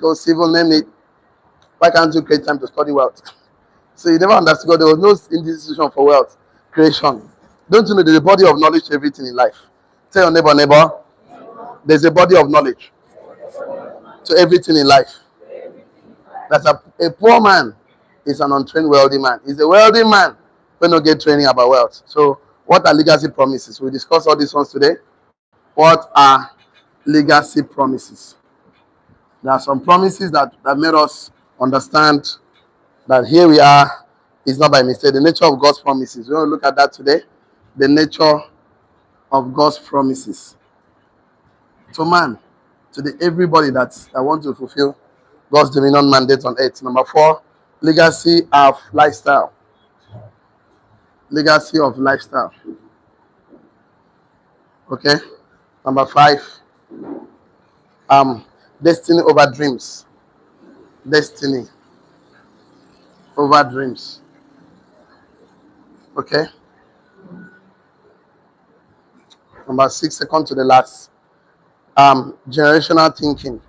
mechanical, civil, name it. Why can't you create time to study wealth? So you never understood God. There was no institution for wealth creation. Don't you know there's a body of knowledge to everything in life? Tell your neighbor, there's a body of knowledge to everything in life. That's a poor man is an untrained wealthy man. He's a wealthy man when not get training about wealth. So what are legacy promises? We discuss all these ones today. What are legacy promises? There are some promises that made us understand that here we are is not by mistake. The nature of God's promises. We want to look at that today. The nature of God's promises to man, to everybody that wants to fulfill God's dominion mandate on earth. Number 4, legacy of lifestyle. Legacy of lifestyle. Okay. Number 5, destiny over dreams. Destiny over dreams. Okay. Number 6, second to the last. Generational thinking.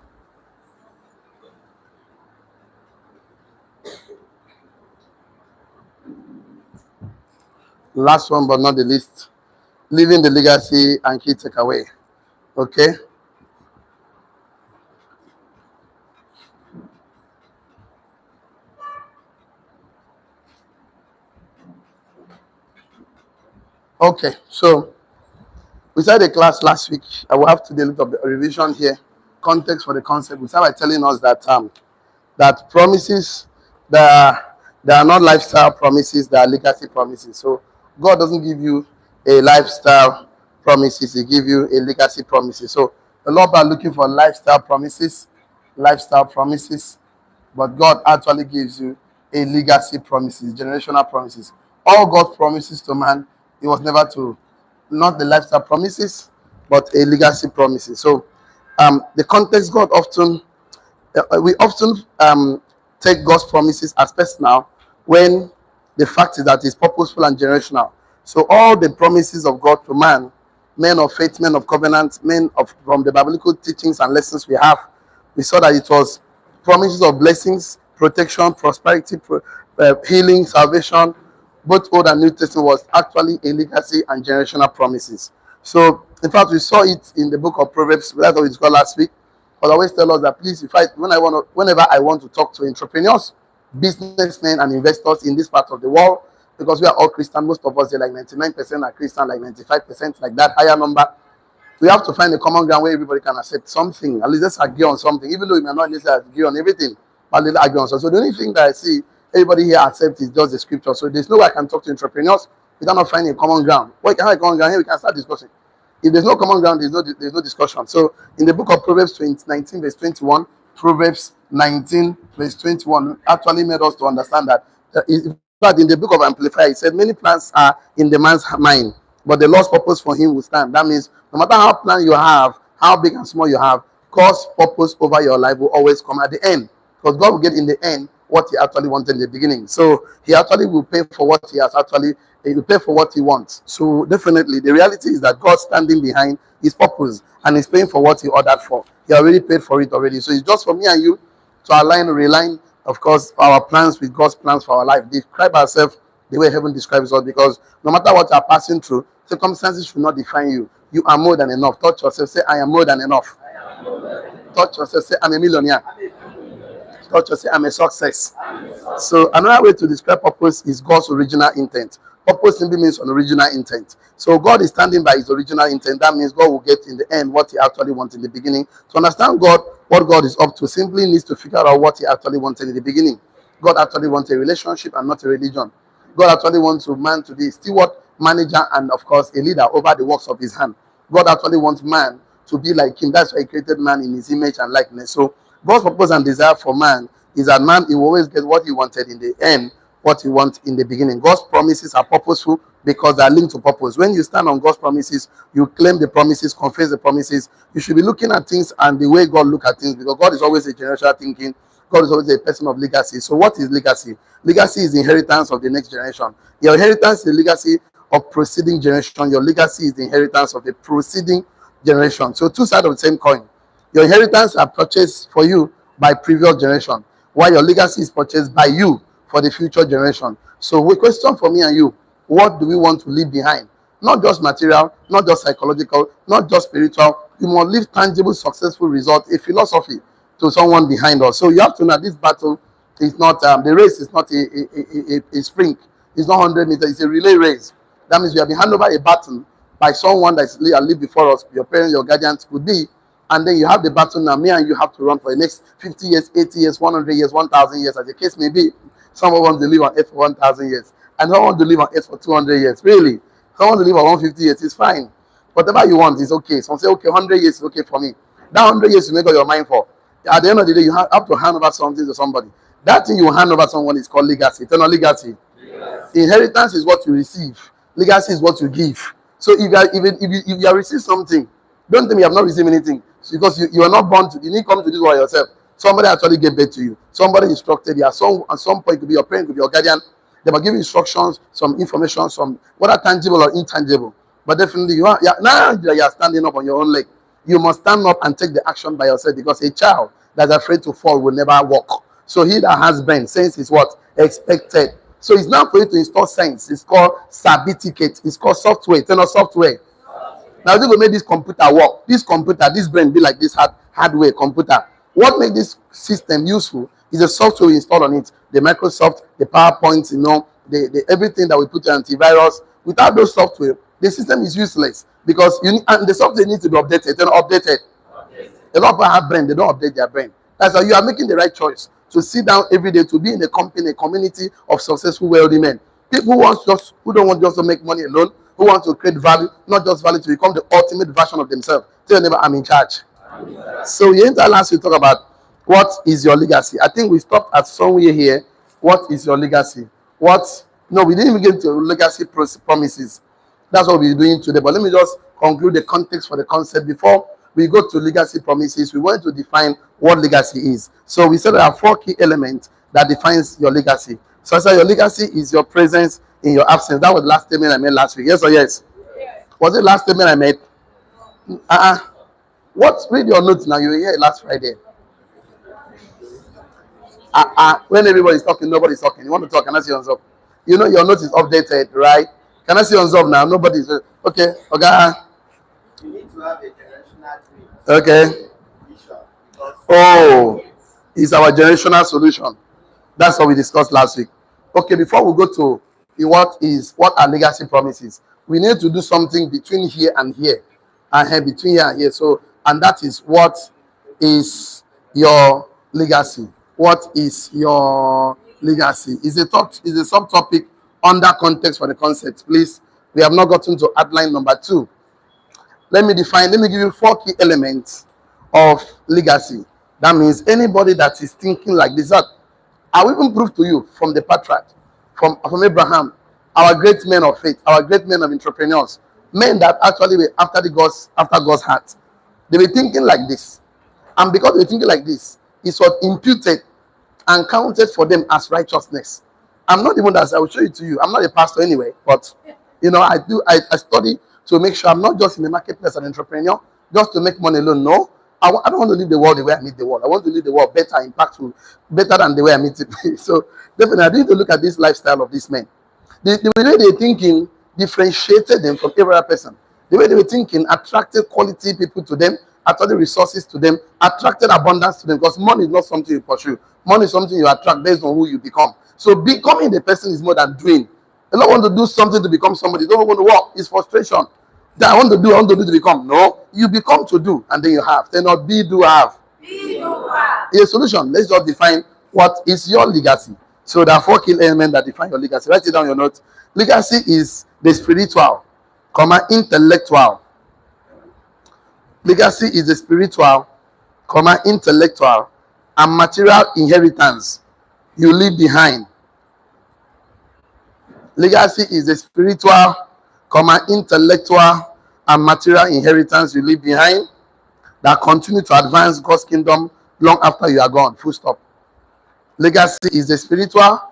Last one but not the least. Leaving the legacy and key takeaway. Okay. Okay, so we started a class last week. I will have to do a little bit of revision here. Context for the concept. We started by telling us that that promises that they are not lifestyle promises, they are legacy promises. So God doesn't give you a lifestyle promises, He gives you a legacy promises. So a lot of people are looking for lifestyle promises, but God actually gives you a legacy promises, generational promises. All God promises to man, it was never to, not the lifestyle promises, but a legacy promises. So the context God often, we often take God's promises as personal when the fact is that it's purposeful and generational. So all the promises of God to man, men of faith, men of covenant, from the biblical teachings and lessons we have, we saw that it was promises of blessings, protection, prosperity, healing, salvation. Both Old and New Testament was actually a legacy and generational promises. So, in fact, we saw it in the book of Proverbs. That's what we discussed last week. But I always tell us that please, whenever I want to talk to entrepreneurs, businessmen, and investors in this part of the world, because we are all Christian, most of us are like 99% are Christian, like 95%, like that higher number. We have to find a common ground where everybody can accept something. At least let's agree on something, even though we may not necessarily agree on everything, but let's agree on something. So the only thing that I see everybody here accepts is just the scripture. So there's no way I can talk to entrepreneurs without not finding a common ground. Well, we can have a common ground here, we can start discussing. If there's no common ground, there's no discussion. So in the book of Proverbs 19 verse 21, Proverbs 19 verse 21 actually made us to understand that. But in the book of Amplifier, it said many plans are in the man's mind, but the Lord's purpose for him will stand. That means no matter how plan you have, how big and small you have, God's purpose over your life will always come at the end. Because God will get in the end what He actually wanted in the beginning. So He actually will pay for what He will pay for what He wants. So definitely the reality is that God's standing behind His purpose and He's paying for what He ordered for. He already paid for it already. So it's just for me and you to realign, of course, our plans with God's plans for our life. Describe ourselves the way heaven describes us, because no matter what you are passing through, circumstances should not define you. You are more than enough. Touch yourself, say, I am more than enough. Touch yourself, say, I'm a millionaire. Touch yourself, say, I'm a success. So another way to describe purpose is God's original intent. Purpose simply means an original intent. So God is standing by His original intent. That means God will get in the end what He actually wants in the beginning. To understand God, what God is up to, simply needs to figure out what He actually wanted in the beginning. God actually wants a relationship and not a religion. God actually wants a man to be a steward, manager, and of course a leader over the works of His hand. God actually wants man to be like Him. That's why He created man in His image and likeness. So God's purpose and desire for man is that man, he will always get what he wanted in the end, what he wants in the beginning. God's promises are purposeful because they are linked to purpose. When you stand on God's promises, you claim the promises, confess the promises. You should be looking at things and the way God looks at things, because God is always a generational thinking. God is always a person of legacy. So what is legacy? Legacy is the inheritance of the next generation. Your inheritance is the legacy of preceding generation. Your legacy is the inheritance of the preceding generation. So two sides of the same coin. Your inheritance are purchased for you by previous generation, while your legacy is purchased by you for the future generation. So, the question for me and you: what do we want to leave behind? Not just material, not just psychological, not just spiritual. You must leave tangible, successful results, a philosophy to someone behind us. So you have to know this battle is not the race is not a sprint. It's not 100 meters. It's a relay race. That means we have been handed over a baton by someone that's lived before us. Your parents, your guardians could be, and then you have the baton now. Me and you have to run for the next 50 years, 80 years, 100 years, 1,000 years, as the case may be. Some want to live on earth for 1,000 years, and some want to live on earth for 200 years. Really, some want to live on 150 years. It's fine. Whatever you want is okay. Some say, okay, 100 years is okay for me. That 100 years you make up your mind for. At the end of the day, you have to hand over something to somebody. That thing you hand over to someone is called legacy. Eternal legacy. Yes. Inheritance is what you receive. Legacy is what you give. So if you have received something, don't tell me you have not received anything. Because you are not born to, you didn't come to this world yourself. Somebody actually gave birth to you. Somebody instructed you. At some point, it could be your parent, it could be your guardian. They will give you instructions, some information, some whether tangible or intangible. But definitely, now you are standing up on your own leg. You must stand up and take the action by yourself, because a child that's afraid to fall will never walk. So he that has brain, sense is what? Expected. So it's not for you to install sense. It's called certificate. It's called software. It's not software. Now, you go make this computer work. This brain be like this hardware computer. What makes this system useful is the software we install on it. The Microsoft, the PowerPoint, the everything that we put in antivirus. Without those software, the system is useless, because and the software needs to be updated. They're not updated. A lot of people have brain, they don't update their brain. That's why you are making the right choice to sit down every day, to be in a company, a community of successful, wealthy men. People who don't want just to make money alone, who want to create value, not just value, to become the ultimate version of themselves. Tell your neighbor, I'm in charge. So the entire last we talk about what is your legacy. I think we stopped at somewhere here. What is your legacy? No, we didn't even get to legacy promises. That's what we're doing today. But let me just conclude the context for the concept before we go to legacy promises. We want to define what legacy is. So we said there are 4 key elements that defines your legacy. So I said your legacy is your presence in your absence. That was the last statement I made last week. Yes or yes? Yes. Was it the last statement I made? Read your notes now. You were here last Friday. When everybody's talking, nobody's talking. You want to talk? Can I see your hands up? You know your note is updated, right? Can I see your hands up now? Nobody's okay. Okay. You need to have a generational dream. Okay. Oh, it's our generational solution. That's what we discussed last week. Okay, before we go to what are legacy promises, we need to do something between here and here, and here, between here and here. So, and that is, what is your legacy? What is your legacy? Is a subtopic under context for the concept. Please, we have not gotten to outline number 2. Let me give you 4 key elements of legacy. That means anybody that is thinking like this, that I will even prove to you from the patriarch, from Abraham, our great men of faith, our great men of entrepreneurs, men that actually were after God's heart. They were thinking like this. And because they were thinking like this, it was imputed and counted for them as righteousness. I'm not even that. I will show it to you. I'm not a pastor anyway, but I study to make sure I'm not just in the marketplace an entrepreneur just to make money alone. No, I don't want to live the world the way I meet the world. I want to live the world better, impactful, better than the way I meet it. So definitely, I need to look at this lifestyle of these men. The way they were thinking differentiated them from every other person. The way they were thinking attracted quality people to them, attracted resources to them, attracted abundance to them. Because money is not something you pursue. Money is something you attract based on who you become. So becoming the person is more than doing. They don't want to do something to become somebody. They don't want to work. It's frustration. That I want to do to become. No, you become to do, and then you have. Then not be, do, have. Be, do, have. A solution. Let's just define what is your legacy. So there are 4 key elements that define your legacy. Write it down your notes. Legacy is the spiritual, intellectual. Legacy is the spiritual, intellectual, and material inheritance you leave behind. Legacy is the spiritual, intellectual, and material inheritance you leave behind that continue to advance God's kingdom long after you are gone. Full stop. Legacy is the spiritual,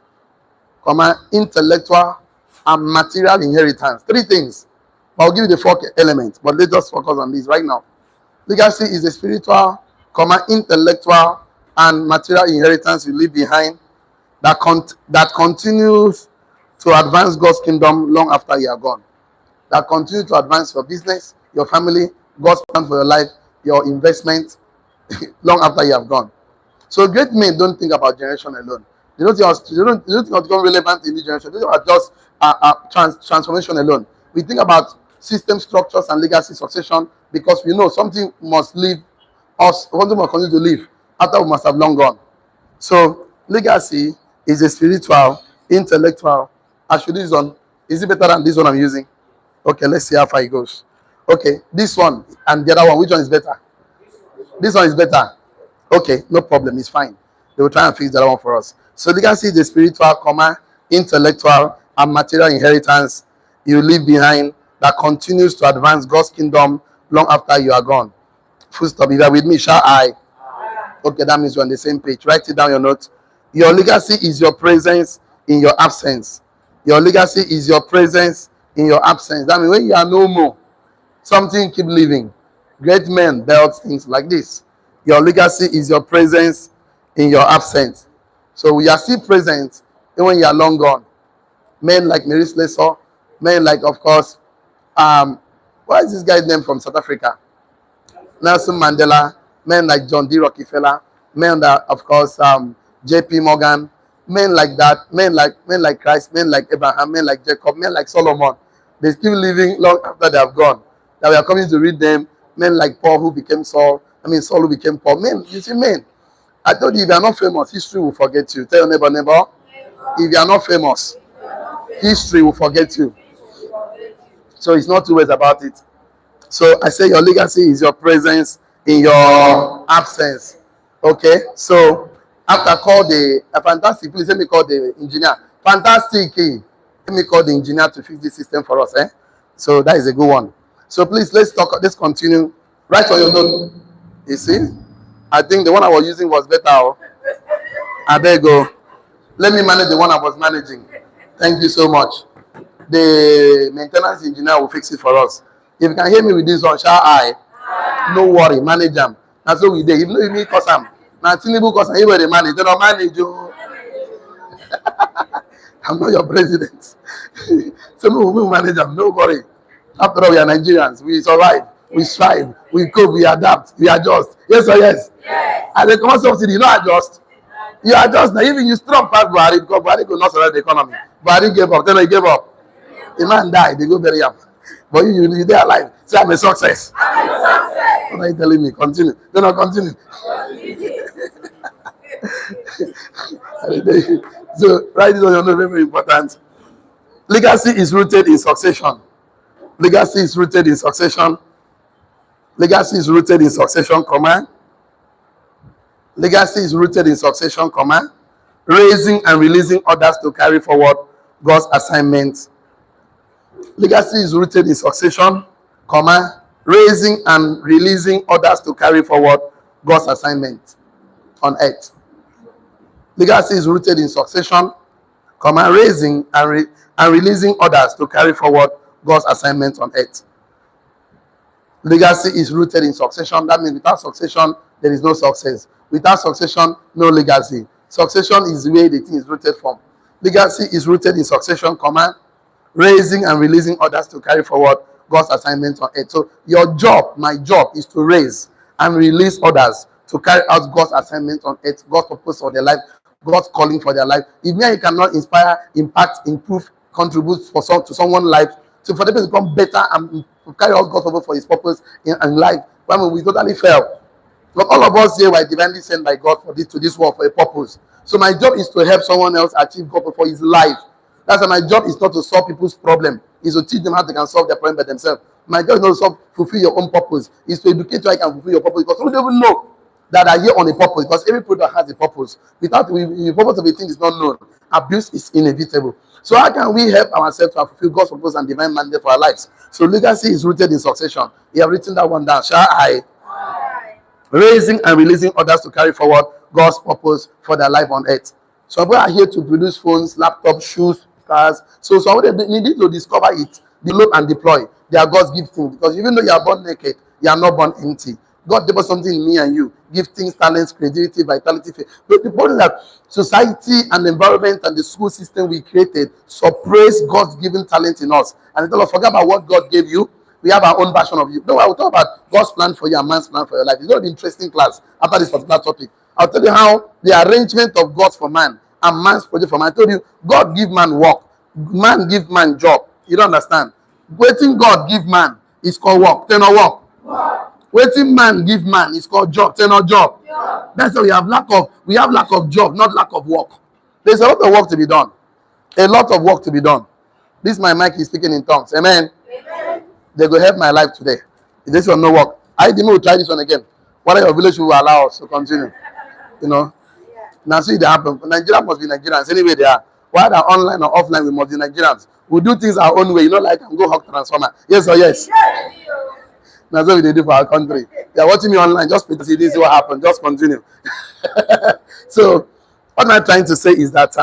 intellectual, and material inheritance. 3 things. I'll give you the 4 elements, but let's just focus on this right now. Legacy is the spiritual, intellectual, and material inheritance you leave behind that continues to advance God's kingdom long after you are gone. That continue to advance your business, your family, God's plan for your life, your investment, long after you have gone. So great men don't think about generation alone. They don't think of become relevant in this generation. They don't think about just transformation alone. We think about system structures and legacy succession because we know something must live us, something must continue to live after we must have long gone. So legacy is a spiritual, intellectual. I should use one. Is it better than this one I'm using? Okay, let's see how far it goes. Okay, this one and the other one, which one is better? This one is better. Okay, no problem, it's fine. They will try and fix the other one for us. So legacy is the spiritual, intellectual, and material inheritance you leave behind that continues to advance God's kingdom long after you are gone. Full stop. If you are with me, shall I? Okay, that means we're on the same page. Write it down your notes. Your legacy is your presence in your absence. Your legacy is your presence in your absence. That means when you are no more, something keep living. Great men built things like this. Your legacy is your presence in your absence. So we are still present even when you are long gone. Men like Mary Slessor, men like, of course, what is this guy's name from South Africa? Nelson Mandela, men like John D. Rockefeller, men that, of course, J.P. Morgan, men like that, men like Christ, men like Abraham, men like Jacob, men like Solomon. They still living long after they have gone. That we are coming to read them. Men like Paul who became Saul. Saul who became Paul. Men, you see, men. I told you, if you are not famous, history will forget you. Tell your neighbor. If you are not famous, history will forget you. So it's not two ways about it. So I say your legacy is your presence in your absence. Okay? So after call the fantastic, please let me call the engineer. Fantastic. Let me call the engineer to fix this system for us. So that is a good one. So please let's continue. Write on your note. You see? I think the one I was using was better. I beg you. Let me manage the one I was managing. Thank you so much. The maintenance engineer will fix it for us. If you can hear me with this one, shall I? No worry, manage them. That's what we did. Even if me cause am, now Tinubu cause am, you were the manager. They don't manage you. I'm not your president. So we will manage them. No worry. After all, we are Nigerians. We survive. We strive. We cope. We adapt. We adjust. Yes or yes? Yes. And the common subsidy, you not adjust. You adjust now. Even you strong past Buhari because Buhari could not survive the economy. Buhari gave up. Then he gave up. A man died. They go bury him. But you there alive. Say I'm a success. I'm a success. What are you telling me? Continue. Then I'll continue. So write this on your note. Very important. Legacy is rooted in succession. Legacy is rooted in succession. Legacy is rooted in succession, comma. Legacy is rooted in succession, comma. Raising and releasing others to carry forward God's assignment. Legacy is rooted in succession, comma. Raising and releasing others to carry forward God's assignment on earth. Legacy is rooted in succession, comma. Raising and releasing others to carry forward God's assignment on earth. Legacy is rooted in succession. That means without succession, there is no success. Without succession, no legacy. Succession is the way the thing is rooted from. Legacy is rooted in succession, comma, raising and releasing others to carry forward God's assignment on earth. So your job, my job, is to raise and release others to carry out God's assignment on earth, God's purpose for their life, God's calling for their life. If me and you cannot inspire, impact, improve, contribute to someone's life, so for them to become better and carry out God's purpose for His purpose in life, we totally fail. But all of us here were divinely sent by God for this world for a purpose. So my job is to help someone else achieve God for his life. That's why my job is not to solve people's problem. It's to teach them how they can solve their problem by themselves. My job is not to fulfill your own purpose. It's to educate you how you can fulfill your purpose. Because some people know that are here on a purpose. Because every product has a purpose. Without the purpose of a thing is not known, abuse is inevitable. So how can we help ourselves to fulfill God's purpose and divine mandate for our lives? So legacy is rooted in succession. You have written that one down. Shall I? Raising and releasing others to carry forward God's purpose for their life on earth. So we are here to produce phones, laptops, shoes, cars. So they need to discover it, develop and deploy. They are God's gifting. Because even though you are born naked, you are not born empty. God deposit something in me and you. Giftings, talents, creativity, vitality, faith. But the point is that society and the environment and the school system we created suppress God's given talent in us. And they tell us, forget about what God gave you. We have our own version of you. No, I will talk about God's plan for you and man's plan for your life. It's going to be an interesting class after this particular topic. I'll tell you how the arrangement of God for man and man's project for man. I told you, God give man work. Man give man job. You don't understand. Waiting God give man is called work. Tell no work. Waiting man give man is called job. Tell no job. That's why we have lack of job, not lack of work. There's a lot of work to be done. A lot of work to be done. This my mic is speaking in tongues. Amen. They will help my life today. If this one no work, I didn't will try this one again. What your village will allow us to continue. You know. Now see it happen. Nigeria must be Nigerians anyway. They are. Whether online or offline, we must be Nigerians. We do things our own way. You know, like I'm go hawk transformer. Yes or yes. That's what we do for our country. They are watching me online. Just see this. See what happened. Just continue. So, what I'm trying to say is that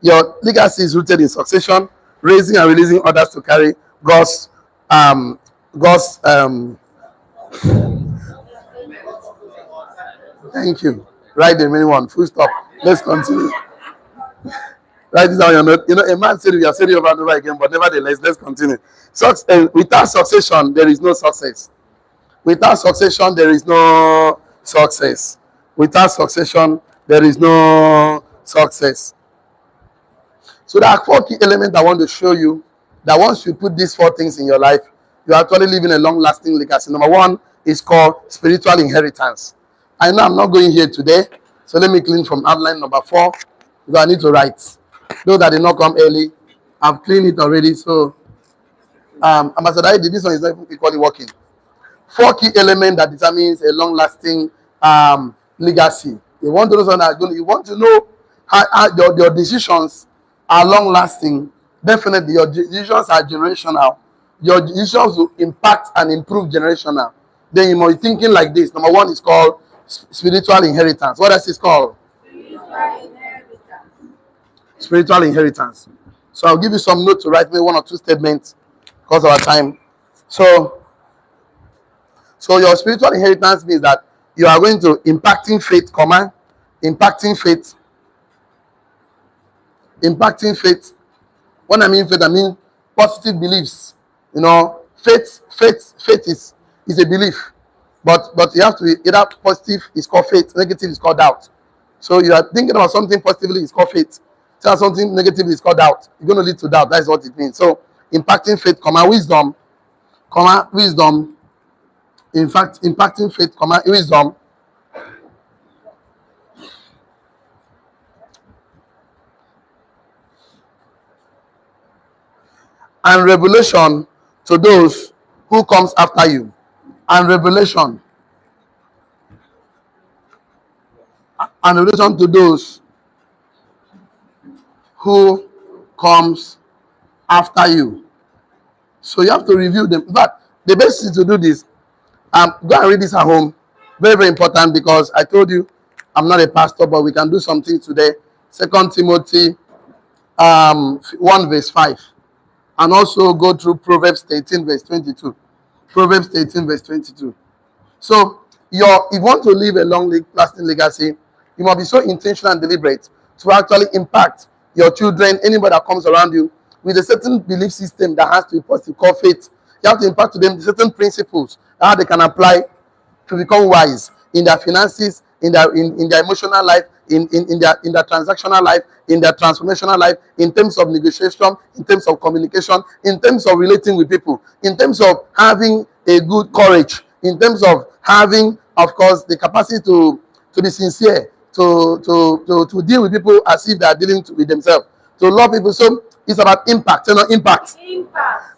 your legacy is rooted in succession, raising and releasing others to carry God's um, God's thank you. Write the main one. Full stop. Let's continue. Write this down your note. You know, a man said we have said it over and over again, but nevertheless, let's continue. Without succession, there is no success. Without succession, there is no success. Without succession, there is no success. So there are 4 key elements I want to show you that once you put these 4 things in your life, you are actually living a long-lasting legacy. Number 1 is called spiritual inheritance. I know I'm not going here today, so let me clean from outline number 4 because I need to write. Those that did not come early, I've cleaned it already. So, Ambassador, this one is not equally working. 4 key elements that determines a long-lasting legacy. You want to know something? You want to know how your decisions are long-lasting. Definitely, your decisions are generational. Your decisions will impact and improve generational. Then you must be thinking like this. Number 1 is called spiritual inheritance. What else is called? Spiritual inheritance. So I'll give you some notes to write, maybe 1 or 2 statements because of our time. So your spiritual inheritance means that you are going to impacting faith, impacting faith. When I mean faith, I mean positive beliefs. You know, faith is a belief, but you have to be either positive is called faith, negative is called doubt. So you are thinking about something positively is called faith. So something negatively is called doubt. You're going to lead to doubt. That's what it means. So impacting faith, wisdom. In fact, impacting faith, wisdom. And revelation to those who comes after you. And revelation. And revelation to those who comes after you. So you have to review them. But the best is to do this. Go and read this at home. Very, very important because I told you I'm not a pastor, but we can do something today. 2 Timothy 1 verse 5. And also go through Proverbs 18 verse 22. Proverbs 18 verse 22. So if you want to leave a long-lasting legacy, you must be so intentional and deliberate to actually impact your children, anybody that comes around you, with a certain belief system that has to be positive, called faith. You have to impart to them certain principles how they can apply to become wise in their finances, in their emotional life, in their transactional life, in their transformational life, in terms of negotiation, in terms of communication, in terms of relating with people, in terms of having a good courage, in terms of having, of course, the capacity to be sincere, to deal with people as if they are dealing with themselves, to love people. So it's about impact, impact.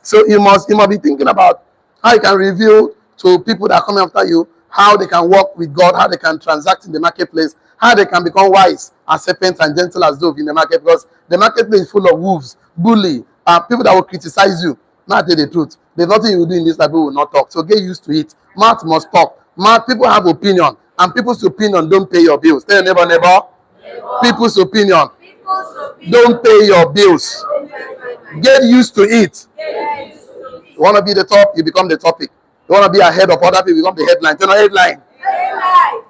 So you must be thinking about how you can reveal to people that are coming after you how they can work with God, how they can transact in the marketplace, how they can become wise as serpents and gentle as dove in the market, because the marketplace is full of wolves, bully, people that will criticize you. Now tell the truth. There's nothing you will do in this that people will not talk. So get used to it. Mouth must talk. People have opinion, and people's opinion don't pay your bills. Tell your neighbor. People's opinion don't pay your bills. Get used to it. You want to be the top, you become the topic. You want to be ahead of other people, you want the headline. Turn on headline.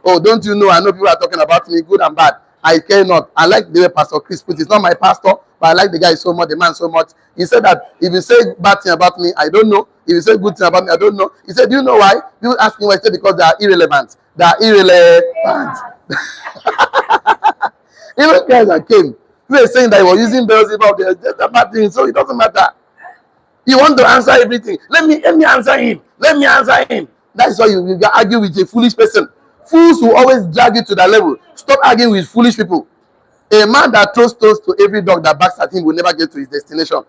Oh, don't you know? I know people are talking about me, good and bad. I care not. I like the way Pastor Chris put it. It's not my pastor, but I like the guy so much, the man so much. He said that if you say bad thing about me, I don't know. If you say good thing about me, I don't know. He said, do you know why? People ask me why. I said, because they are irrelevant. They are irrelevant. Even guys that came, we were saying that he was using bells about the bad thing, so it doesn't matter. You want to answer everything. Let me answer him. Let me answer him. That's why you argue with a foolish person. Fools will always drag you to that level. Stop arguing with foolish people. A man that throws stones to every dog that barks at him will never get to his destination.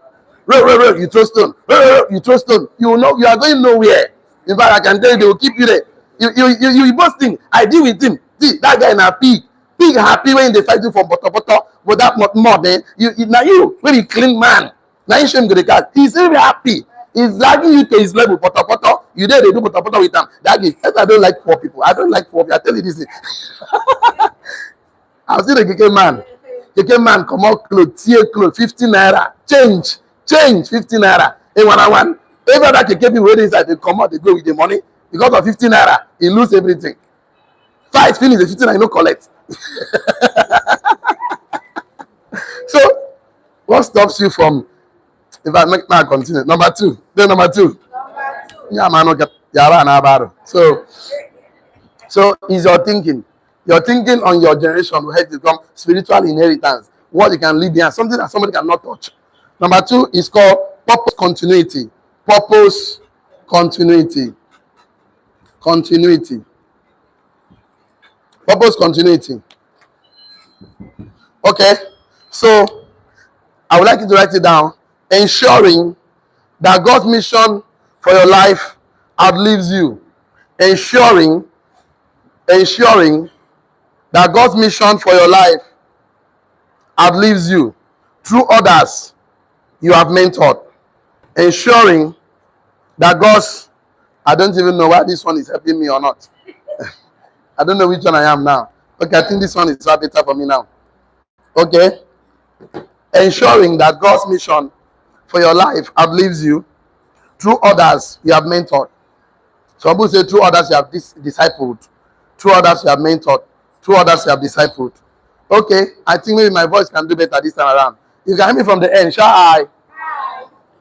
Row, you throw stone. Row, you throw stone. You will know you are going nowhere. In fact, I can tell you, they will keep you there. You boasting. I deal with him. See, that guy in a pig. Pig happy when they fight you for butter, but that more then now you when you clean man. Now you show him to the cat. He's very happy. He's dragging you to his level. Potter. You there, they do potter with them. That is, I don't like poor people. I don't like poor people. I tell you this. I've seen a KK man. KK man come out clothes, tear clothes, 50 naira. Change, 50 naira. A one. Every other KK people waiting inside, they come out, they go with the money. Because of 50 naira, he lose everything. Fight finish the 50 naira, you no collect. So, what stops you from, if I make my continue? Number two. Yeah, man, okay. So is your thinking. Your thinking on your generation will help you become spiritual inheritance. What you can leave behind, something that somebody cannot touch. Number two is called purpose continuity. Purpose continuity. Purpose continuity. Okay, so I would like you to write it down. Ensuring that God's mission for your life outlives you. Ensuring that God's mission for your life outlives you through others you have mentored. Ensuring that I don't even know why this one is helping me or not. I don't know which one I am now. Okay, I think this one is better for me now. Okay. Ensuring that God's mission for your life outlives you through others you have mentored. Some people say through others you have discipled. Through others you have mentored. Through others you have discipled. Okay, I think maybe my voice can do better this time around. You can hear me from the end. Shall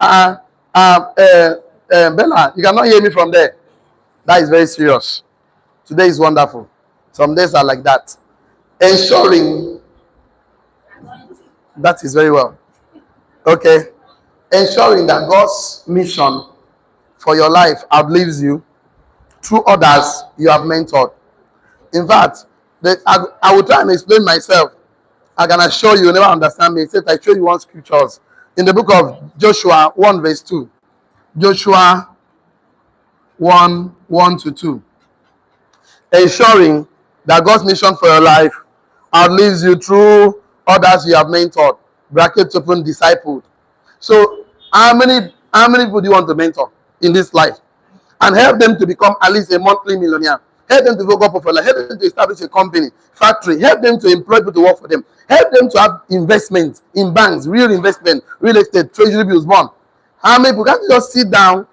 I? Bella, you cannot hear me from there. That is very serious. Today is wonderful. Some days are like that. Ensuring that is very well. Okay. Ensuring that God's mission for your life outlives you through others you have mentored. In fact, I will try and explain myself. I can assure you never understand me except I show you one scriptures in the book of Joshua 1 verse 2. Joshua 1:1-2. Ensuring that God's mission for your life outlives you through others you have mentored. Brackets open, discipled. So how many people do you want to mentor in this life and help them to become at least a monthly millionaire? Help them to go up for life. Help them to establish a company, factory. Help them to employ people to work for them. Help them to have investment in banks, real investment, real estate, treasury bills, bond. How many people can't you just sit down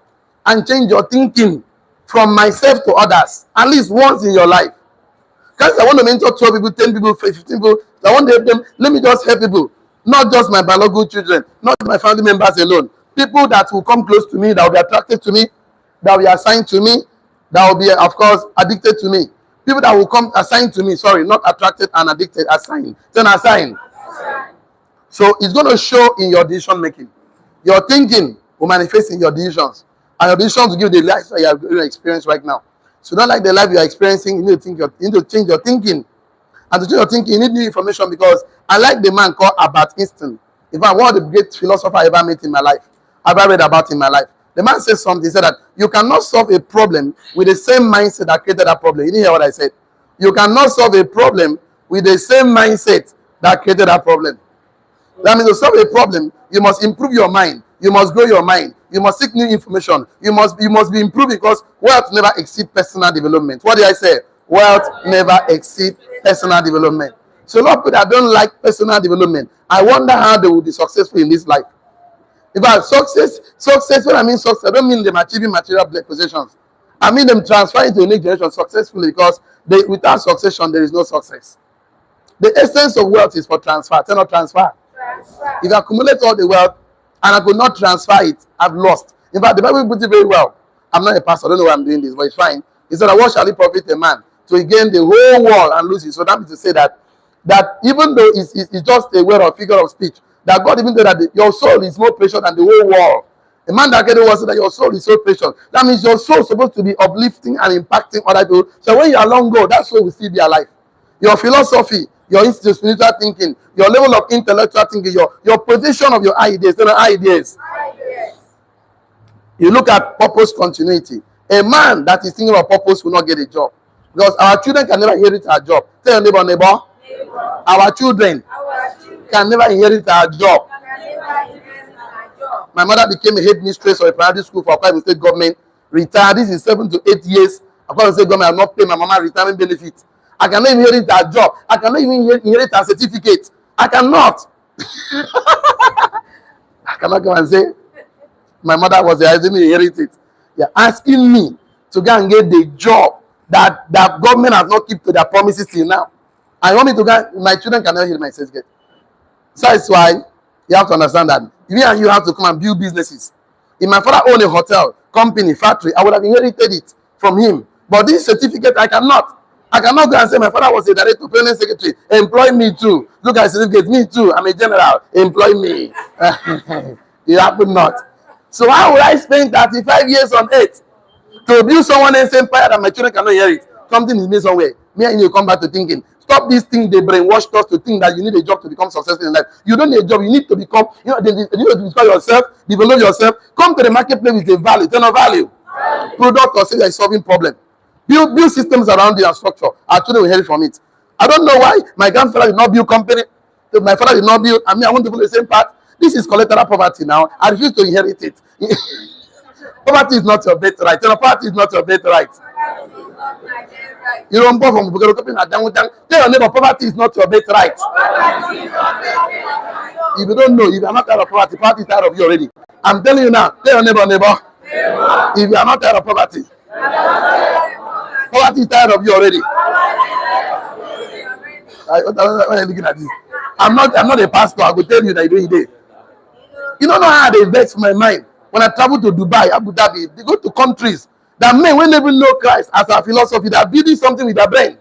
and change your thinking from myself to others at least once in your life? Because I want to mentor 12 people, 10 people, 15 people. I want to help them. Let me just help people. Not just my biological children, not my family members alone. People that will come close to me, that will be attracted to me, that will be assigned to me, that will be, of course, addicted to me. People that will come assigned to me, not attracted and addicted, assigned. Then assigned. So it's going to show in your decision making. Your thinking will manifest in your decisions. And your decisions will give the life that you are going to experience right now. So not like the life you are experiencing, you need to change your thinking. And to change your thinking, you need new information because I like the man called Albert Einstein. In fact, one of the great philosophers I ever met in my life, I've ever read about in my life. The man said something, he said that you cannot solve a problem with the same mindset that created that problem. You didn't hear what I said? You cannot solve a problem with the same mindset that created that problem. That means to solve a problem, you must improve your mind. You must grow your mind. You must seek new information. You must be improved because wealth never exceeds personal development. What did I say? Wealth never exceeds personal development. So a lot of people that don't like personal development, I wonder how they will be successful in this life. In fact, success, when I mean success, I don't mean them achieving material possessions. I mean them transferring to the next generation successfully, because without succession, there is no success. The essence of wealth is for transfer. Tell not transfer. If I accumulate all the wealth and I could not transfer it, I've lost. In fact, the Bible puts it very well. I'm not a pastor, I don't know why I'm doing this, but it's fine. He said, what shall it profit a man to gain the whole world and lose it? So that means to say that even though it's just a word or figure of speech, that God even though that your soul is more precious than the whole world. A man that get the word said that your soul is so precious. That means your soul is supposed to be uplifting and impacting other people. So when you are long gone, that soul will still be alive. Your philosophy, your spiritual thinking, your level of intellectual thinking, your position of your ideas, you look at purpose continuity. A man that is thinking about purpose will not get a job, because our children can never inherit our job. Tell your neighbor. Our children can never inherit our job. My mother became a head mistress of a primary school for Akwa Ibom State government. Retired. This is 7 to 8 years. Akwa Ibom State government have not paid my mama retirement benefit. I cannot inherit her job. I cannot even inherit her certificate. I cannot. I cannot come and say my mother was there. I didn't inherit it. You're asking me to go and get the job that government has not kept to their promises till now. I want me to go. My children cannot hear my certificate. So that's why you have to understand that me and you have to come and build businesses. If my father owned a hotel, company, factory, I would have inherited it from him. But this certificate, I cannot. I cannot go and say my father was a director, permanent secretary. Employ me too. Look at certificate. Me too. I'm a general. Employ me. It happened not. So how would I spend 35 years on earth to build someone else's empire that my children cannot hear it? Something is made somewhere. Me and you come back to thinking. Stop this thing they brainwashed us to think that you need a job to become successful in life. You don't need a job. You need to become, you need to discover yourself, develop yourself. Come to the marketplace with a value. Turn of value. Product or say you're solving problem. Build systems around the structure. Our children will hear from it. I don't know why my grandfather did not build company. My father did not build. I mean, I want to follow the same path. This is collateral poverty now. I refuse to inherit it. Poverty is not your birthright. Poverty is not your birthright. You don't from tell your neighbor, poverty is not your birthright. If you don't know, if you are not tired of poverty, poverty is tired of you already. I'm telling you now, tell your neighbor. If you are not tired of poverty, poverty is tired of you already. What are you looking at this? I'm not a pastor. I will tell you that you do it. You don't know how they vex my mind. When I travel to Dubai, Abu Dhabi, they go to countries that men will never know Christ as our philosophy. They are building something with their brain.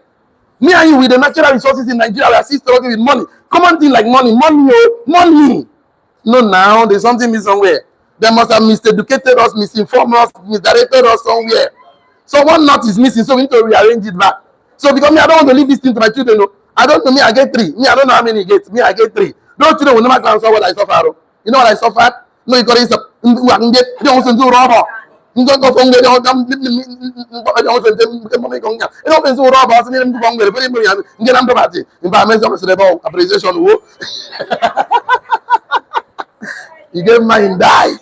Me and you with the natural resources in Nigeria, we are still struggling with money. Common thing like money. No, now there's something missing somewhere. They must have miseducated us, misinformed us, misdirected us somewhere. So one knot is missing, so we need to rearrange it back. So because me, I don't want to leave this thing to my children. No. I don't know. Me, I get 3. Me, I don't know how many he gets. Me, I get 3. Those children will never answer what I suffer. You know what I suffered? No, you got it. They also do rubber. You don't go from there. They also appreciation. You gave mine die.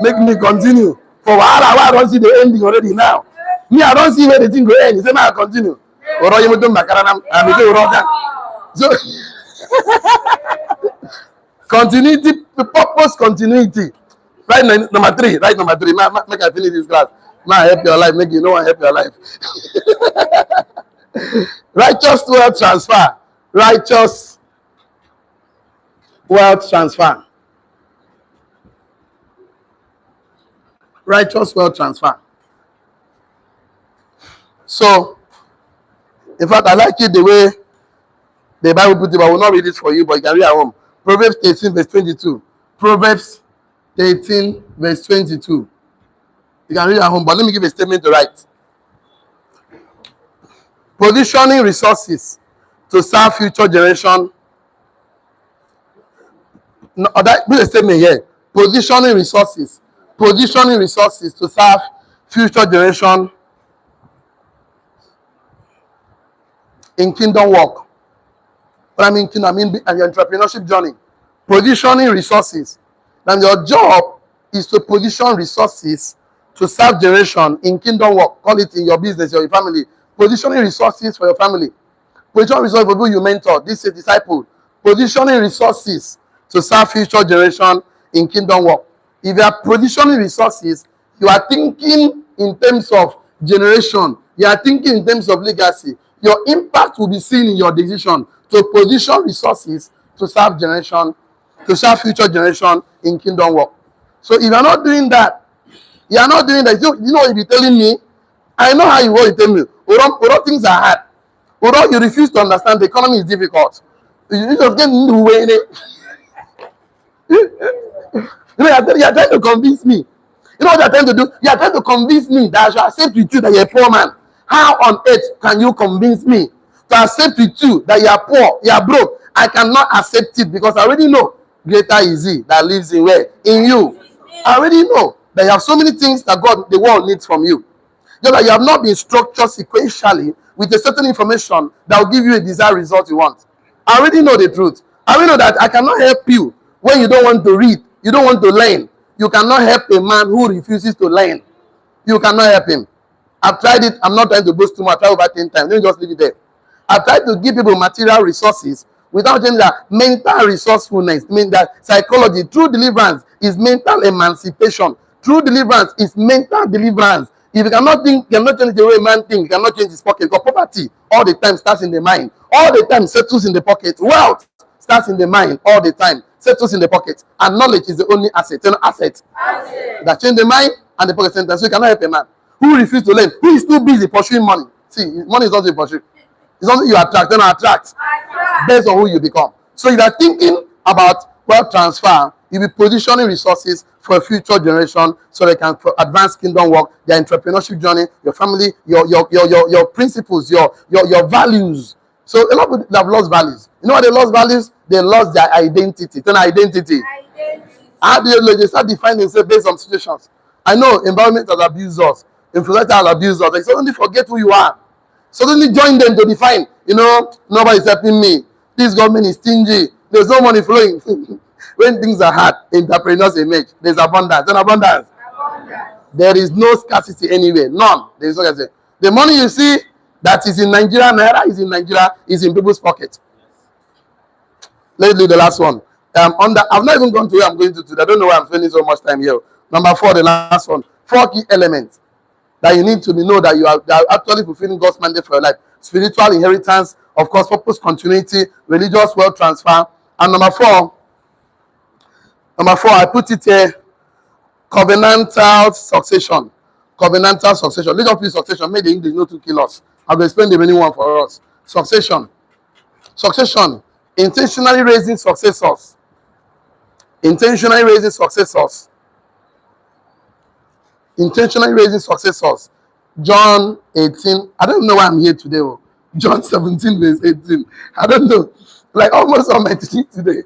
Make me continue. For a while, I don't see the ending already now. Me, I don't see where the thing go end. He said, I continue. So, continuity, purpose, continuity. Right number 3. Right number 3. Make I finish this class. Now help your life. Make you know I help your life. Righteous wealth transfer. Righteous wealth transfer. Righteous wealth transfer. So, in fact, I like it the way the Bible put it, but I will not read it for you, but you can read at home. Proverbs 13, verse 22. Proverbs 13, verse 22. You can read at home, but let me give a statement to write. Positioning resources to serve future generation. No, put a statement here. Positioning resources to serve future generation in kingdom work. What I mean kingdom, I mean your entrepreneurship journey. Positioning resources. And your job is to position resources to serve generation in kingdom work. Call it in your business or your family. Positioning resources for your family. Positioning resources for people you mentor. This is a disciple. Positioning resources to serve future generation in kingdom work. If you are positioning resources, you are thinking in terms of generation, you are thinking in terms of legacy, your impact will be seen in your decision to position resources to serve generation, to serve future generation in kingdom work. So if you are not doing that, you are not doing that. You know what you be telling me? I know how you want to tell me. Although things are hard. Although you refuse to understand the economy is difficult. You just get in the way. You know, you're trying to convince me. You know what you're trying to do? You're trying to convince me that I should accept with you that you're a poor man. How on earth can you convince me to accept with you that you are poor, you are broke? I cannot accept it because I already know greater is he that lives in where? In you. I already know that you have so many things that God, the world needs from you. Just that you have not been structured sequentially with a certain information that will give you a desired result you want. I already know the truth. I already know that I cannot help you when you don't want to read, you don't want to learn. You cannot help a man who refuses to learn. You cannot help him. I've tried it. I'm not trying to boast too much. I've tried over 10 times. Let me just leave it there. I've tried to give people material resources without changing that mental resourcefulness. I mean that psychology, true deliverance is mental emancipation. True deliverance is mental deliverance. If you cannot think, you cannot change the way a man thinks, you cannot change his pocket. Because poverty all the time starts in the mind. All the time settles in the pocket. Wealth starts in the mind all the time, settles in the pocket. And knowledge is the only asset. You know, asset that change the mind and the pocket center. So you cannot help a man who refuses to learn, who is too busy pursuing money. See, money is not a pursuit. It's something you attract, then attract based on who you become. So if you are thinking about wealth transfer, you'll be positioning resources for a future generation so they can advance kingdom work, their entrepreneurship journey, your family, your principles, your values. So a lot of people have lost values. You know what they lost values? They lost their identity. Then identity. How do they start defining themselves based on situations? I know environment has abused us, influencer has abused us. They suddenly forget who you are. Suddenly join them to define, you know, nobody's helping me. This government is stingy. There's no money flowing. When things are hard, entrepreneurs emerge. There's abundance. Then abundance. There is no scarcity anywhere. None. There is no scarcity. The money you see that is in Nigeria, Naira is in Nigeria, is in people's pocket. Let's do the last one. I've not even gone to where I'm going to today. I don't know why I'm spending so much time here. Number 4, the last one. 4 key elements that you need to know that you are actually fulfilling God's mandate for your life. Spiritual inheritance, of course, purpose continuity, religious wealth transfer. And number 4, I put it here, covenantal succession. Covenantal succession. Let us please succession. Make the English not to kill us. I will explain the meaning one for us. Succession. Succession. Intentionally raising successors. Intentionally raising successors. Intentionally raising successors. John 18. I don't know why I'm here today. John 17 verse 18. I don't know. Like almost all my teaching today.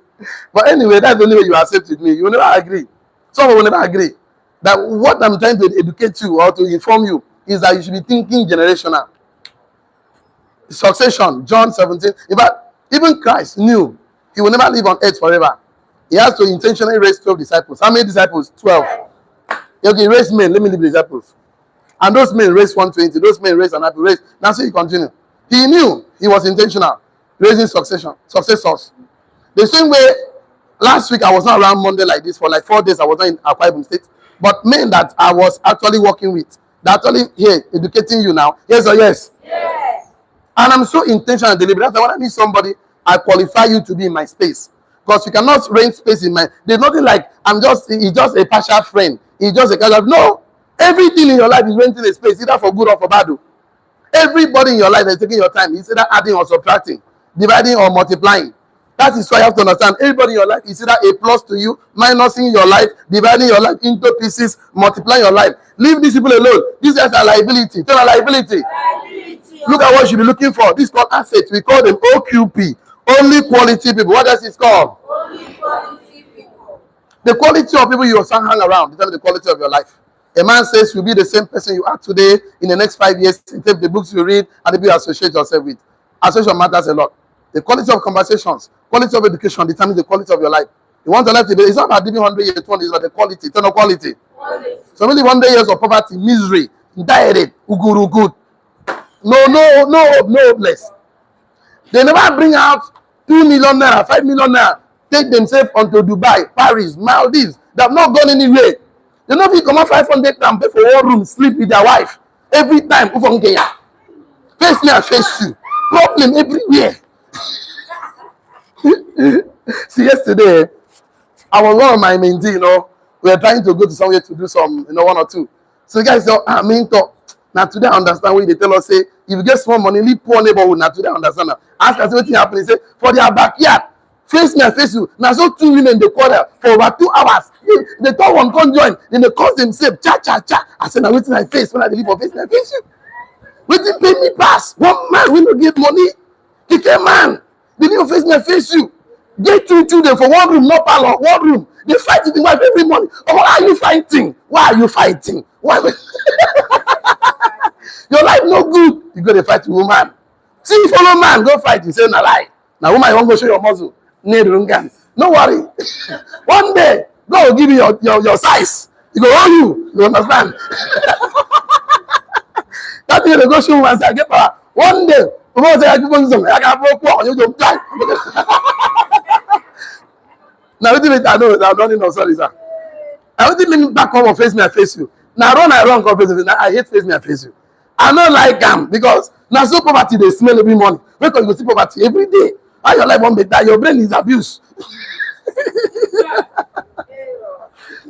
But anyway, that's the only way you accept with me. You will never agree. Some will never agree. That what I'm trying to educate you or to inform you is that you should be thinking generational. Succession. John 17. In fact, even Christ knew he will never live on earth forever. He has to intentionally raise 12 disciples. How many disciples? 12. Okay, raise men. Let me leave the disciples. And those men raised 120. Those men raised another. Raised. Now see, he continue. He knew he was intentional, raising successors. The same way, last week I was not around Monday like this for like 4 days. I was not in Akwa Ibom State. But men that I was actually working with, they're actually here educating you now. Yes or yes? Yes. And I'm so intentional and deliberate. That's why when I need somebody, I qualify you to be in my space. Because you cannot rent space in my. There's nothing like he's just a partial friend. He's just a casual. No. Everything in your life is renting a space, either for good or for bad. Everybody in your life is taking your time. It's either adding or subtracting, dividing or multiplying. That is why you have to understand. Everybody in your life is either a plus to you, minusing your life, dividing your life into pieces, multiplying your life. Leave these people alone. These guys are liability. Tell a liability. Look at what you should be looking for. This is called assets. We call them OQP. Only quality people. What else is called? Only quality people. The quality of people you hang around determines the quality of your life. A man says you'll be the same person you are today in the next 5 years. Take the books you read and the people you associate yourself with. Association matters a lot. The quality of conversations, quality of education determines the quality of your life. You want your life to be, it's not about living 100 years, 20 years, but the quality, eternal quality. So only 100 years of poverty, misery, diet, uguru, no hopeless. They never bring out 2 million naira, 5 million naira, take themselves onto Dubai, Paris, Maldives. They have not gone anywhere. They know if you come out 500 and pay for one room, sleep with their wife every time. Who from Kenya? Face me and face you. Problem everywhere. See, yesterday, I was one of my mentees, we were trying to go to somewhere to do some, one or two. So the guy said, mentor, now today I understand what they tell us, say, if you get small money, leave poor neighborhood, now today I understand now. Ask us what happened. He said, for their backyard, face me and face you. Now so two women, they quarrel for over 2 hours. They thought one can't join, then they cause themselves, cha, cha, cha. I said, now waiting I face, when I leave for face me and face you. Waiting pay me pass. One man, we don't give money. Kick a man. They need to face me and face you. Get 2 children for one room, not parlor, one room. They fight with the wife every morning. Oh, why are you fighting? Why are you fighting? Why? Your life no good. You go to fight with woman. See, you follow man, go fight. You say, na lie. Now, woman, you want to go show your muscle. No worry. One day, God will give you your size. He go own you. You understand? That thing they go show woman, say, I get power. One day, woman say, I give you something. I got broke one. You don't die. Now, wait a minute, I know, I'm running, no, sorry, sir. I want to let me back home and face me and face you. Now, I run, come face you. Now, I hate face me and face you. I don't like them because now so poverty, they smell every morning. Because you go see poverty every day. How your life won't be that? Your brain is abused.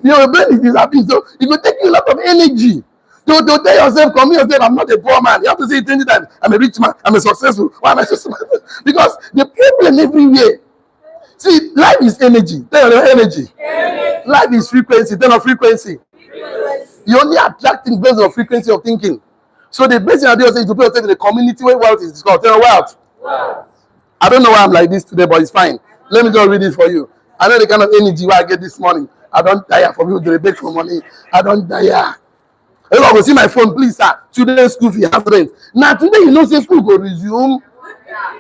Your brain is abused. So it will take you a lot of energy to tell yourself, come yourself, I'm not a poor man. You have to say it 20 times. I'm a rich man. I'm a successful. Why am I so smart? Because the problem everywhere. See, life is energy. Tell your energy. Life is frequency. Tell your frequency. You only attract things based on frequency of thinking. So the best thing I do is to put yourself in the community where wealth is discussed. Tell your wealth. I don't know why I'm like this today, but it's fine. Let me just read it for you. I know the kind of energy where I get this morning. I don't tire for people to beg for money. I don't tire. If I go see my phone, please, sir. Children's school fee, have rent. Now today, you know, say school go resume.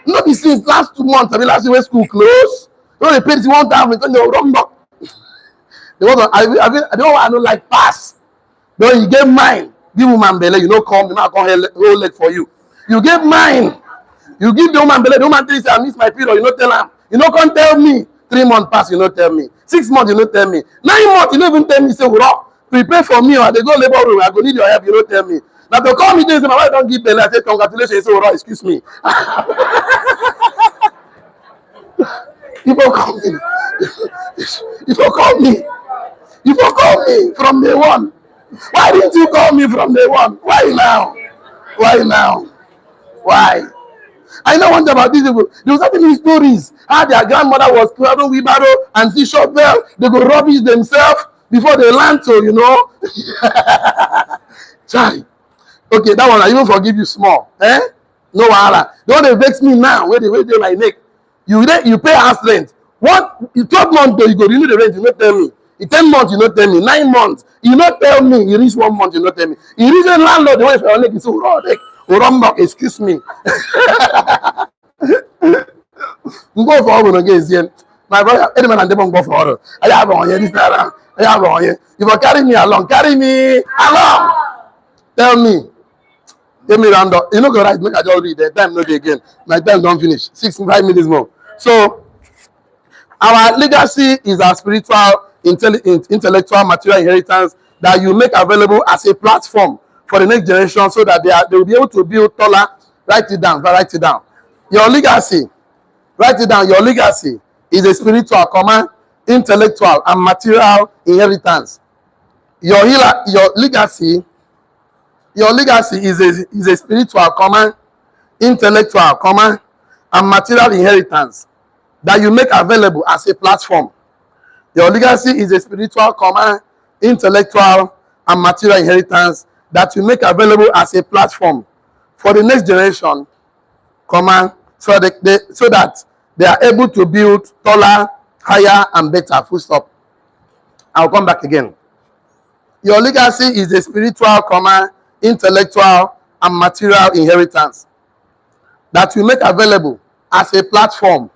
Not be since last 2 months. I mean, last year when school closed. You know, they paid 1,000 because they were wrong. They want to, I don't want to like pass. Then you get mine. Give woman belly, you know, come, the man come hold leg for you. You get mine. You give the woman belly, the woman tell you, I miss my period, you know, tell her. You know, can't tell me. 3 months pass, you know, tell me. 6 months, you know, tell me. 9 months, you don't even tell me, say, well, prepare for me, or they go labor room, I go need your help, you know, tell me. Now, to call me, they say, my wife don't give belly, I say, congratulations, you say, well, excuse me. People call me. People call me. People call me from day one. Why didn't you call me from day one? Why now? Why now? Why? I know one thing about these people. They were telling me stories. How their grandmother was cradle wheelbarrow and see shop bell. They go rubbish themselves before they land to, you know. Chai. Okay, that one I even forgive you small. Eh? No wahala. The one they vex me now, where they my neck. You pay house rent. What 12 months though, you go renew the rent, you not tell me. In 10 months, you not tell me. 9 months, you not tell me. You reach 1 month, you not tell me. You reach a landlord, the way for your neck, you say, oh, excuse me. Go for all again. My brother, any man and devil go for all. I have on here, this time. I have on here. You will carry me along. Carry me along. Tell me. Give me round up. You know, go right. Make I just read. The time not again. My time don't finish. 5 minutes more. So, our legacy is our spiritual, intellectual, material inheritance that you make available as a platform for the next generation, so that they will be able to build taller. Write it down. Write it down. Your legacy. Write it down. Your legacy is a spiritual, intellectual, and material inheritance. Your legacy is a spiritual, intellectual, and material inheritance that you make available as a platform. Your legacy is a spiritual, intellectual, and material inheritance that you make available as a platform for the next generation, so that they are able to build taller, higher, and better. Full stop. I'll come back again. Your legacy is a spiritual, intellectual, and material inheritance that you make available as a platform.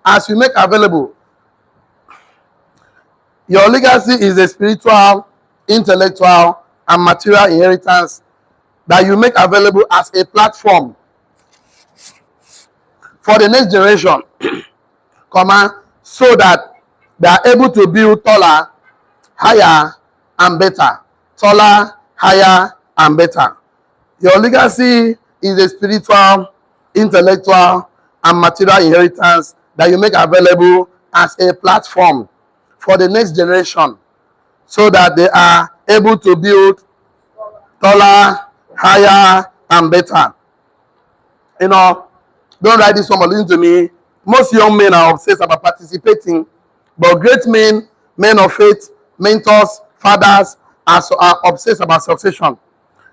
As you make available, your legacy is a spiritual, intellectual, and material inheritance that you make available as a platform for the next generation, so that they are able to build taller, higher and better. Taller, higher and better. Your legacy is a spiritual, intellectual, and material inheritance that you make available as a platform for the next generation so that they are able to build taller, higher, and better. You know, don't write this one, but listen to me. Most young men are obsessed about participating, but great men, men of faith, mentors, fathers are obsessed about succession.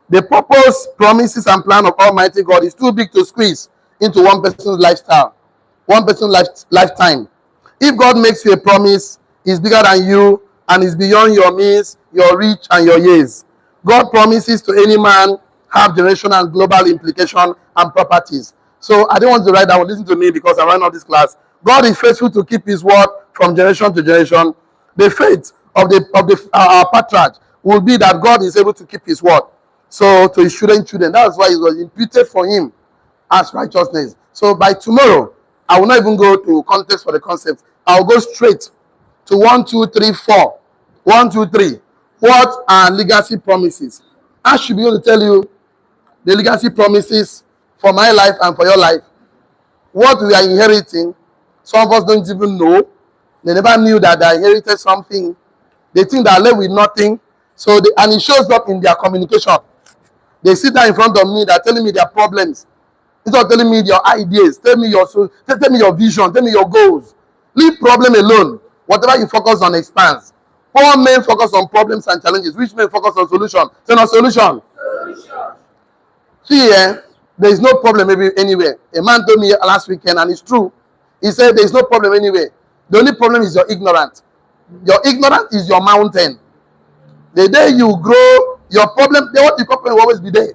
The purpose, promises, and plan of Almighty God is too big to squeeze into one person's lifestyle, one person's lifetime. If God makes you a promise, it's bigger than you and is beyond your means, your reach, and your years. God promises to any man have generational and global implication and properties. So I don't want to write down. Listen to me because I ran out this class. God is faithful to keep His word from generation to generation. The faith of the patriarch will be that God is able to keep His word. So to His children, that's why it was imputed for him as righteousness. So by tomorrow, I will not even go to context for the concept. I'll go straight to 1, 2, 3, 4. 1, 2, 3. What are legacy promises? I should be able to tell you the legacy promises for my life and for your life. What we are inheriting, some of us don't even know. They never knew that they inherited something. They think they are left with nothing. And it shows up in their communication. They sit down in front of me, they're telling me their problems. Instead of telling me your ideas, tell me your vision, tell me your goals. Leave problem alone. Whatever you focus on expands. Poor men focus on problems and challenges. Rich men focus on solution. Say no solution. See, there is no problem maybe anywhere. A man told me last weekend, and it's true. He said there is no problem anywhere. The only problem is your ignorance. Your ignorance is your mountain. The day you grow, your problem, what the problem will always be there.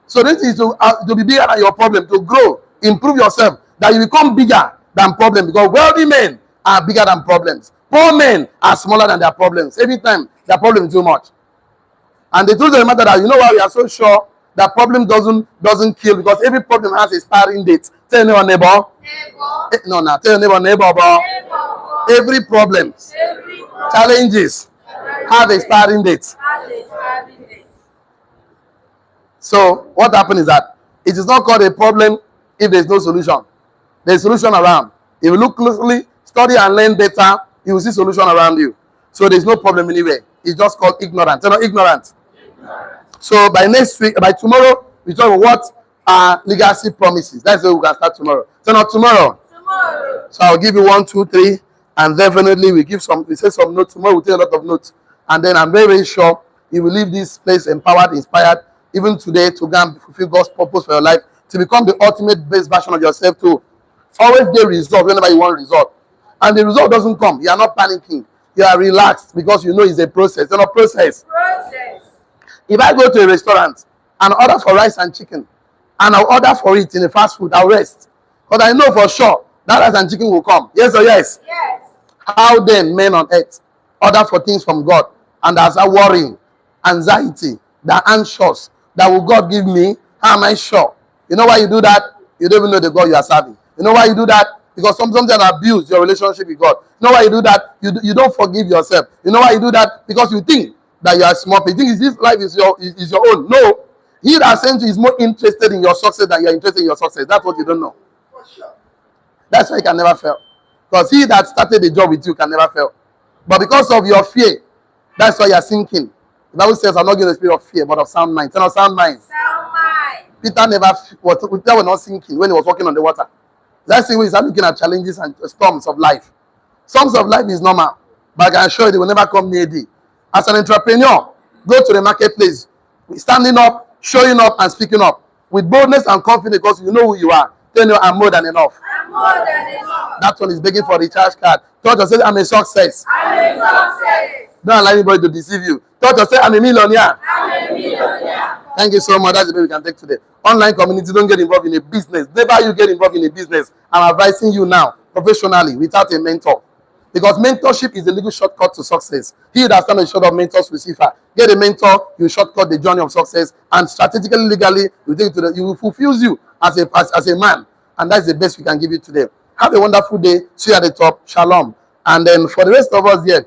So this is to be bigger than your problem, to grow, improve yourself, that you become bigger than problems. Because wealthy men are bigger than problems. Poor men are smaller than their problems. Every time their problem is too much. And the truth of the matter that you know why we are so sure that problem doesn't kill, because every problem has a expiring date. Tell your neighbor. Tell your neighbor. Every problem, challenges have expiring dates. So what happened is that it is not called a problem if there is no solution. There is solution around. If you look closely, study and learn better, you will see solution around you. So there is no problem anywhere. It's just called ignorance. You know, ignorant. So by next week, by tomorrow, we talk about what are legacy promises. That's where we can start tomorrow. So not tomorrow. So I'll give you 1, 2, 3, and definitely we say some notes. Tomorrow we'll take a lot of notes. And then I'm very, very sure you will leave this place empowered, inspired, even today, to go and fulfill God's purpose for your life, to become the ultimate best version of yourself, to always get result whenever you want result. And the result doesn't come. You are not panicking. You are relaxed because you know it's a process. It's not a process. If I go to a restaurant and order for rice and chicken, and I'll order for it in a fast food, I'll rest. Because I know for sure that rice and chicken will come. Yes or yes? Yes. How then men on earth order for things from God, and there's a worrying, anxiety, they're anxious, that will God give me? How am I sure? You know why you do that? You don't even know the God you are serving. You know why you do that? Because sometimes you abuse your relationship with God. You know why you do that? You don't forgive yourself. You know why you do that? Because you think that you are smart. You think this life is your own. No. He that sent you is more interested in your success than you are interested in your success. That's what you don't know. For sure. That's why you can never fail. Because he that started the job with you can never fail. But because of your fear, that's why you are sinking. The Bible says, I'm not giving a spirit of fear, but of sound mind. Tell us sound mind. Sound mind. Peter was not sinking when he was walking on the water. That's the way he's looking at challenges and storms of life. Storms of life is normal, but I can assure you they will never come near thee. As an entrepreneur, go to the marketplace, standing up, showing up, and speaking up with boldness and confidence because you know who you are. Tell you I'm more than enough. I'm more than enough. That one is begging for a recharge card. Tell yourself I'm a success. I'm a success. Don't allow anybody to deceive you. Tell yourself I'm a millionaire. I'm a millionaire. Thank you so much. That's the way we can take today. Online community, don't get involved in a business. Never you get involved in a business. I'm advising you now, professionally, without a mentor. Because mentorship is a legal shortcut to success. He that stands short of mentors will suffer. Get a mentor, you shortcut the journey of success, and strategically, legally, you will fulfill you as a man. And that's the best we can give you today. Have a wonderful day. See you at the top. Shalom. And then for the rest of us here,